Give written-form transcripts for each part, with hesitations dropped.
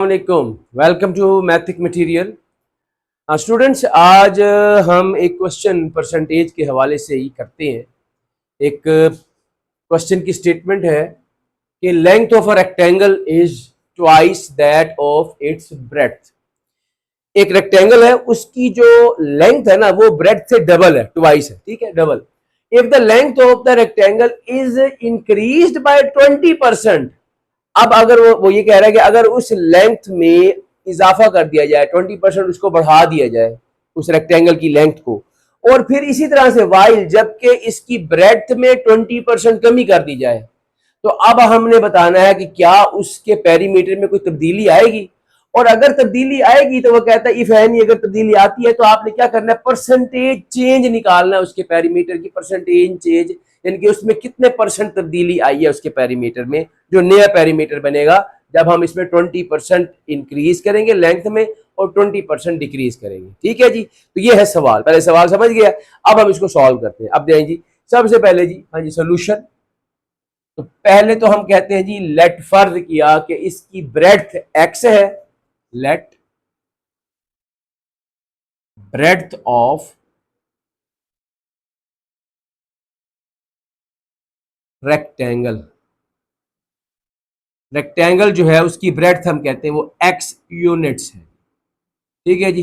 वालेकुम, welcome to mathic material. Students, आज हम एक क्वेश्चन परसेंटेज के हवाले से ही करते हैं। एक क्वेश्चन की स्टेटमेंट है कि length of a rectangle is twice that of its breadth. एक रेक्टेंगल है, उसकी जो लेंथ है ना वो ब्रेड्थ से डबल है, ट्वाइस है, ठीक है, double. If the length of the rectangle is increased by 20%। अब अगर वो ये कह रहा है कि अगर उस लेंथ में इजाफा कर दिया जाए, 20% उसको बढ़ा दिया जाए उस रेक्टेंगल की लेंथ को, और फिर इसी तरह से वाइल जबकि इसकी ब्रेड्थ में 20% कमी कर दी जाए, तो अब हमने बताना है कि क्या उसके पेरीमीटर में कोई तब्दीली आएगी। और अगर तब्दीली आएगी तो वो कहता है इफ एनी, अगर तब्दीली आती है तो आपने क्या करना है, परसेंटेज चेंज निकालना है उसके पेरीमीटर की, परसेंटेज चेंज, यानी कि उसमें कितने परसेंट तब्दीली आई है उसके पेरीमीटर में, जो नया पेरीमीटर बनेगा जब हम इसमें 20% इंक्रीज करेंगे लेंथ में और 20% डिक्रीज करेंगे। ठीक है जी, तो ये है सवाल। पहले सवाल समझ गया, अब हम इसको सॉल्व करते हैं। अब दें जी, सबसे पहले जी, हाँ जी, सोल्यूशन। तो पहले तो हम कहते हैं जी, लेट फर्ज किया कि इसकी ब्रेड्थ एक्स है, let breadth of rectangle, rectangle जो है उसकी ब्रेड्थ हम कहते हैं वो एक्स यूनिट्स है। ठीक है जी,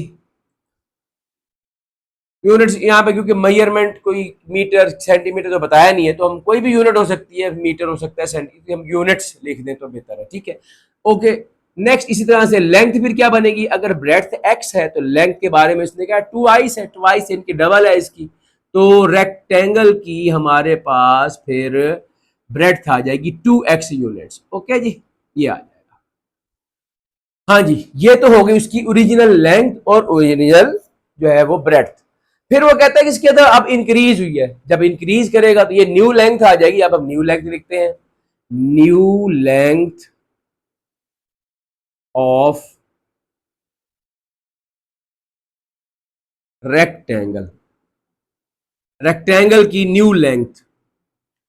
यूनिट्स यहाँ पे क्योंकि मेजरमेंट कोई मीटर सेंटीमीटर तो बताया नहीं है, तो हम कोई भी यूनिट हो सकती है, मीटर हो सकता है, सेंटीमीटर, हम यूनिट्स लिख दें तो बेहतर है। ठीक है, ओके। नेक्स्ट, इसी तरह से लेंथ फिर क्या बनेगी, अगर ब्रेड्थ एक्स है तो लेंथ के बारे में इसने कहा ट्वाइस है, ट्वाइस इनकी डबल है इसकी, तो रेक्टेंगल की हमारे पास फिर ब्रेड्थ आ जाएगी 2x यूनिट्स। ओके जी, ये आ जाएगा। हाँ जी, ये तो हो गई उसकी ओरिजिनल लेंथ और ओरिजिनल जो है वो ब्रेड्थ। फिर वो कहता है कि इसके अंदर अब इंक्रीज हुई है, जब इंक्रीज करेगा तो ये न्यू लेंथ आ जाएगी। अब हम न्यू लेंथ लिखते हैं, new length of rectangle, rectangle की न्यू लेंथ।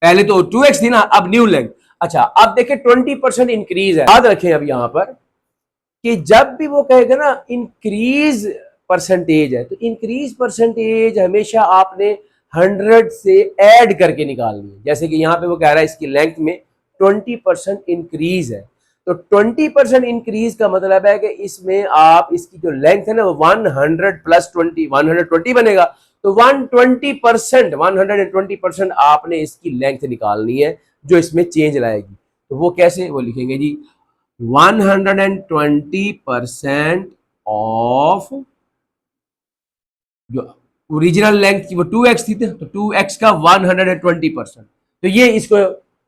पहले तो 2x थी ना, अब न्यू लेंथ। अच्छा, अब देखिए 20% इंक्रीज है। याद रखें अब यहां पर कि जब भी वो कहेगा ना इंक्रीज परसेंटेज है, तो इंक्रीज परसेंटेज हमेशा आपने 100 से ऐड करके निकालनी है। जैसे कि यहाँ पे वो कह रहा है इसकी लेंथ में 20% इंक्रीज है, तो 20% इंक्रीज का मतलब है कि इसमें आप इसकी जो लेंथ है ना वो 100 प्लस 20, 120 बनेगा। तो 120% आपने इसकी लेंथ निकालनी है जो इसमें चेंज लाएगी। तो वो कैसे, वो लिखेंगे जी 120% ऑफ जो ओरिजिनल लेंथ की वो 2x थी, तो 2x का 120%। तो ये इसको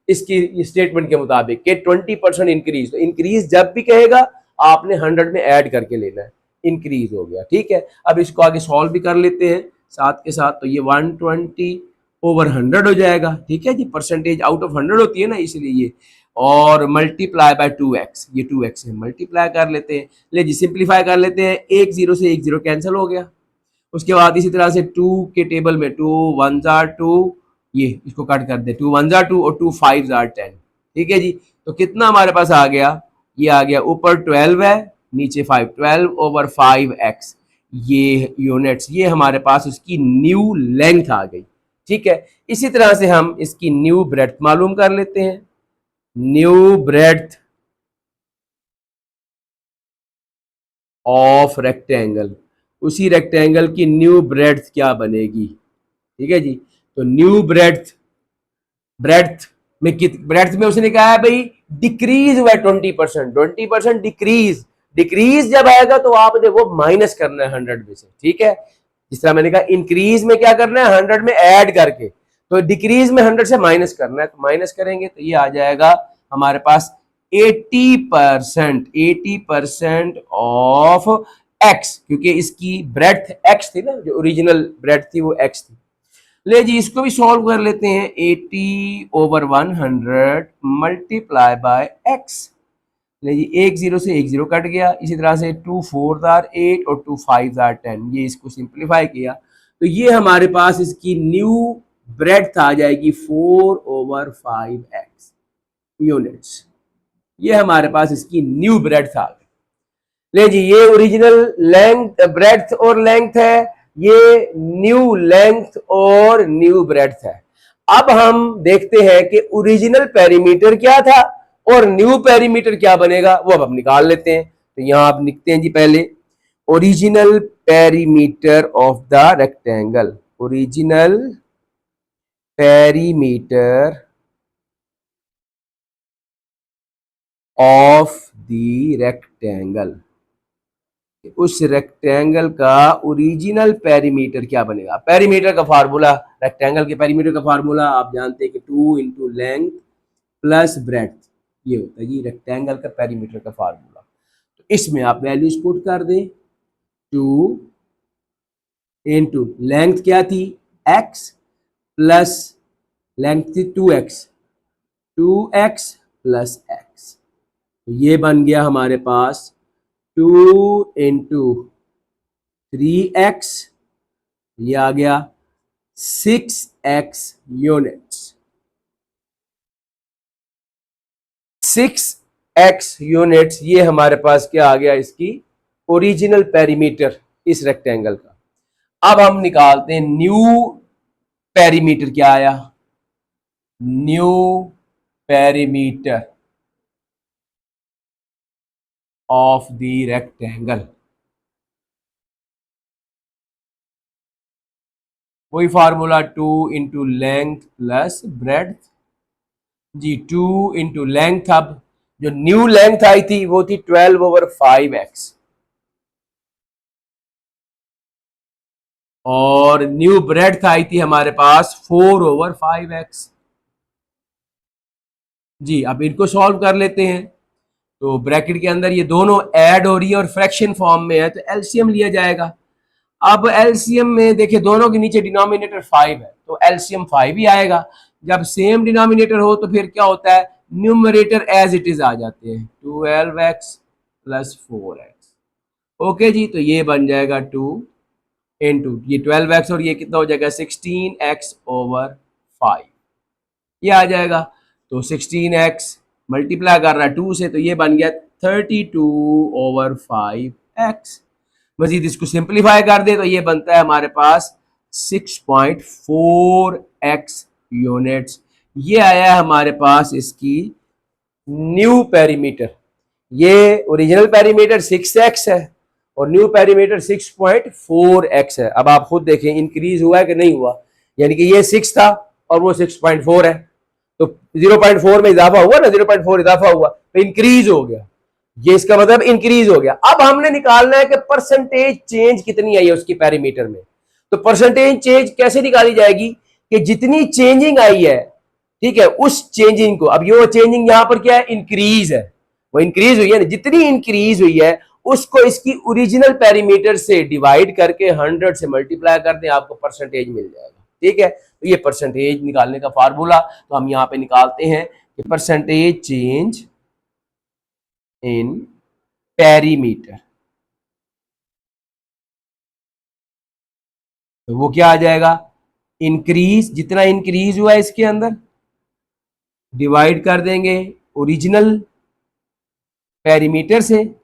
इसकी स्टेटमेंट के मुताबिक कि 20% इंक्रीज, तो इंक्रीज जब भी कहेगा आपने 100 में ऐड करके लेना है, इंक्रीज हो गया। ठीक है, अब इसको आगे सॉल्व भी कर लेते हैं साथ के साथ। तो ये 120/100 हो जाएगा। ठीक है जी, परसेंटेज आउट ऑफ 100 होती है ना, इसलिए ये, और मल्टीप्लाई बाय 2x, ये 2x है, मल्टीप्लाई कर लेते हैं। ले जी, सिंप्लीफाई कर लेते हैं, एक जीरो से एक जीरो कैंसिल हो गया। उसके बाद इसी तरह से 2 के टेबल में 2 1 जार 2, ये इसको कट कर दे, 2 1 जार 2 और 2 5 जार 10। ठीक है जी, तो कितना हमारे पास आ गया, ये आ गया ऊपर 12 है, नीचे 5, 12/5x, ये यूनिट्स, ये हमारे पास उसकी न्यू लेंथ आ गई। ठीक है, इसी तरह से हम इसकी न्यू ब्रेड्थ मालूम कर लेते हैं। न्यू ब्रेड्थ ऑफ रेक्टेंगल, उसी रेक्टेंगल की न्यू ब्रेड्थ क्या बनेगी। ठीक है जी, तो न्यू ब्रेड्थ, ब्रेड्थ में ब्रेड्थ में उसने कहा है भाई डिक्रीज हुआ 20%, 20% डिक्रीज, डिक्रीज जब आएगा तो आपने वो माइनस करना है 100 में से। ठीक है, जिस तरह मैंने कहा इंक्रीज में क्या करना है, 100 में ऐड करके, तो डिक्रीज में 100 से माइनस करना है, तो माइनस करेंगे तो ये आ जाएगा हमारे पास 80%, 80% ऑफ एक्स, क्योंकि इसकी ब्रेड्थ एक्स थी ना, जो ओरिजिनल ब्रेड्थ थी वो एक्स थी। ले जी, इसको भी सॉल्व कर लेते हैं, 80/100 मल्टीप्लाई बाय एक्स। ले जी, एक जीरो से एक जीरो कट गया। इसी तरह से 2 4 जार 8 और 2 5 जार 10, ये इसको सिंप्लीफाई किया तो ये हमारे पास इसकी न्यू ब्रेड्थ आ जाएगी 4/5x यूनिट्स। ये हमारे पास इसकी न्यू ब्रेड्थ आ गई। ले जी, ये ओरिजिनल लेंथ ब्रेड्थ और लेंथ है, ये न्यू लेंथ और न्यू ब्रेड्थ है। अब हम देखते हैं कि ओरिजिनल पेरीमीटर क्या था और न्यू पेरीमीटर क्या बनेगा, वो अब हम निकाल लेते हैं। तो यहां आप लिखते हैं जी पहले original perimeter of the rectangle, original perimeter of the rectangle, उस रेक्टेंगल का ओरिजिनल पेरीमीटर क्या बनेगा। पेरीमीटर का फार्मूला, रेक्टेंगल के पेरीमीटर का फार्मूला आप जानते हैं कि 2 इंटू लेंथ प्लस ब्रेड्थ, ये होता है जी रेक्टेंगल का पेरीमीटर का फार्मूला। तो इसमें आप वैल्यूज पुट कर दें, 2 इंटू लेंथ क्या थी x प्लस लेंथ थी 2x, 2x प्लस x, तो ये बन गया हमारे पास 2 इंटू 3x, ये आ गया 6x यूनिट्स, 6x यूनिट्स, ये हमारे पास क्या आ गया, इसकी ओरिजिनल पेरीमीटर इस रेक्टेंगल का। अब हम निकालते हैं न्यू पेरीमीटर, क्या आया, new perimeter of the rectangle, वही formula 2 into length plus breadth जी, 2 इंटू लेंथ, अब जो न्यू लेंथ आई थी वो थी 12/5x और न्यू ब्रेड्थ आई थी हमारे पास 4/5x जी। अब इनको सॉल्व कर लेते हैं, तो ब्रैकेट के अंदर ये दोनों ऐड हो रही है और फ्रैक्शन फॉर्म में है, तो एलसीएम लिया जाएगा। अब एलसीएम में देखिए दोनों के नीचे डिनोमिनेटर 5 है, तो एलसीएम 5 ही आएगा। जब सेम डिनोमिनेटर हो तो फिर क्या होता है, न्यूमरेटर एज इट इज आ जाते हैं, 12x प्लस 4x। ओके जी, तो ये बन जाएगा 2 इंटू ये 12x और ये कितना हो जाएगा 16x/5, ये आ जाएगा। तो 16x मल्टीप्लाई कर रहा है 2 से, तो ये बन गया 32/5x। मजीद इसको सिंप्लीफाई कर दे तो ये बनता है हमारे पास 6.4x यूनिट्स, ये आया हमारे पास इसकी न्यू पेरीमीटर। ये ओरिजिनल पेरीमीटर 6x है और न्यू पेरीमीटर 6.4x है। अब आप खुद देखें इंक्रीज हुआ है कि नहीं हुआ, यानी कि ये 6 था और वो 6.4 है, तो 0.4 में इजाफा हुआ ना, 0.4 इजाफा हुआ तो इंक्रीज हो गया, ये इसका मतलब इंक्रीज हो गया। अब हमने निकालना है कि परसेंटेज चेंज कितनी आई है उसकी पैरामीटर में। तो परसेंटेज चेंज कैसे निकाली जाएगी कि जितनी चेंजिंग आई है, ठीक है, उस चेंजिंग को, अब ये चेंजिंग यहां पर क्या है, इंक्रीज है, वो इंक्रीज हुई है ना, जितनी इंक्रीज हुई है उसको इसकी ओरिजिनल पैरामीटर से डिवाइड करके 100 से मल्टीप्लाई कर दें, आपको परसेंटेज मिल जाएगा। ठीक है, तो ये परसेंटेज निकालने का फार्मूला, तो हम यहां पे निकालते हैं कि परसेंटेज चेंज इन पेरीमीटर, तो वो क्या आ जाएगा, इंक्रीज, जितना इंक्रीज हुआ है इसके अंदर डिवाइड कर देंगे ओरिजिनल पेरीमीटर से,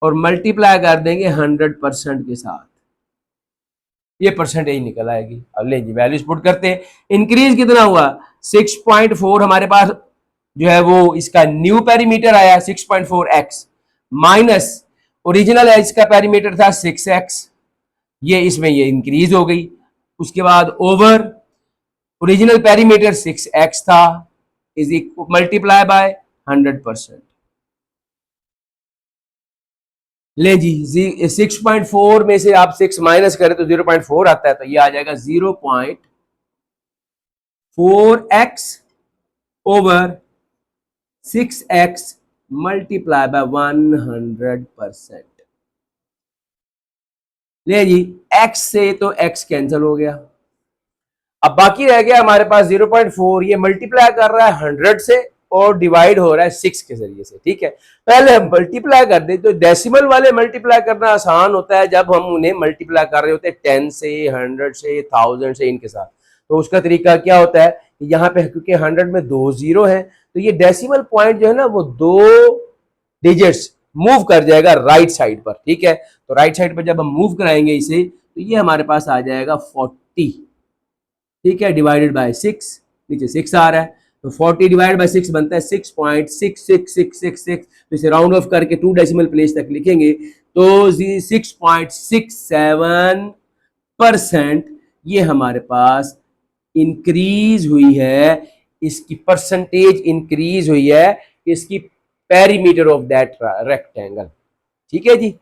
और मल्टीप्लाई कर देंगे 100% के साथ, ये परसेंटेज निकल आएगी। अब ले जी वैल्यूज पुट करते हैं, इंक्रीज कितना हुआ 6.4, हमारे पास जो है वो इसका न्यू पेरीमीटर आया 6.4x माइनस ओरिजिनल है इसका पेरीमीटर था 6x, ये इसमें ये इंक्रीज हो गई, उसके बाद ओवर ओरिजिनल पेरीमीटर 6x था इज इक्वल मल्टीप्लाई बाय 100%। ले जी 6.4 में से आप 6 माइनस करें तो 0.4 आता है, तो ये आ जाएगा 0.4x over 6x multiply by 100%। ले जी x से तो x कैंसिल हो गया, अब बाकी रह गया हमारे पास 0.4, ये मल्टीप्लाई कर रहा है 100 से और डिवाइड हो रहा है 6 के जरिए से। ठीक है, पहले हम मल्टीप्लाई कर दे, तो डेसिमल वाले मल्टीप्लाई करना आसान होता है जब हम उन्हें मल्टीप्लाई कर रहे होते हैं 10 से, 100 से, 1000 से, इनके साथ। तो उसका तरीका क्या होता है, यहाँ पे क्योंकि 100 में 2 जीरो है तो ये डेसिमल पॉइंट जो है ना वो 2 डिजिट्स मूव कर जाएगा राइट साइड पर, ठीक है। तो राइट साइड पर जब हम मूव कराएंगे इसे तो ये हमारे पास आ जाएगा 40, ठीक है, डिवाइडेड बाय 6, नीचे 6 आ रहा है तो 40 डिवाइड बाय 6 बनता है 6.66666। तो इसे राउंड ऑफ करके 2 डेसिमल प्लेस तक लिखेंगे तो 6.67% ये हमारे पास इंक्रीज हुई है, इसकी परसेंटेज इंक्रीज हुई है इसकी पेरीमीटर ऑफ दैट रेक्टेंगल, ठीक है जी।